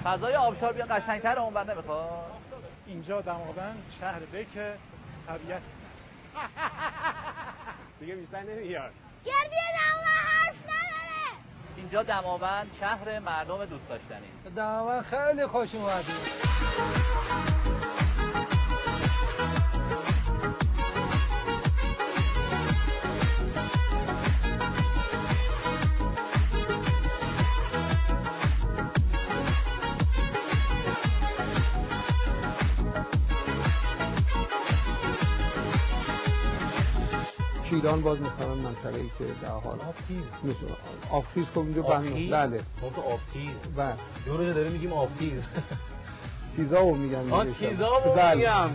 فضای آبشار بیا قشنگتر اون بنده میخواد. اینجا دماوند شهر بک طبیعت دیگه بیشتر نمیاد. گردی دماوند حرف نداره. اینجا دماوند شهر مردم دوست داشتنی. دماوند خیلی خوش اومدید. ایران باز مثلا منطقه‌ای که در حال آبخیز خب اینجا بله خب آبتیز بله یه روز داریم میگیم آبتیز تیزاو میگن تیزاو میگم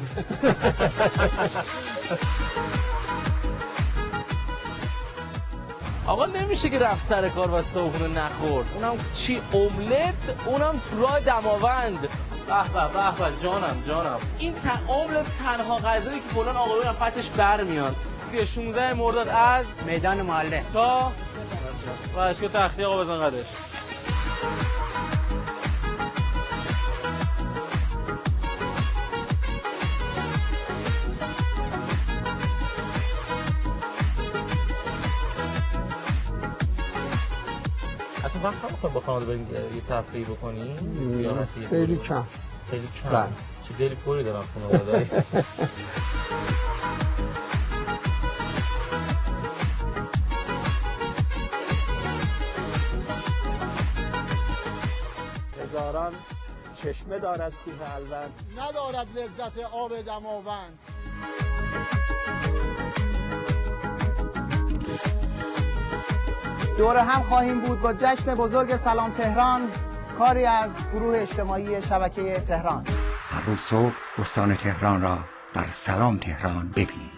آقا نمیشه که رفت سر کار و صبحونه نخورد. اونم چی املت، اونم تو راه دماوند. به به جانم این املت تنها غذایی که فلان آقایون پسش برمیاد. 16 مرداد از میدان محله تا باشگاه تختی آقا بزن قدش. اصلا وقت نمیخوایم با خانواده بریم یه تفریحی بکنیم؟ سیاحتی خیلی کم. چه دلی پری دارم خانواده. هزاران چشمه دارد کوه الوند، ندارد لذت آب دماوند. دور هم خواهیم بود با جشن بزرگ سلام تهران، کاری از گروه اجتماعی شبکه تهران. هر روز صبح استان تهران را در سلام تهران ببینید.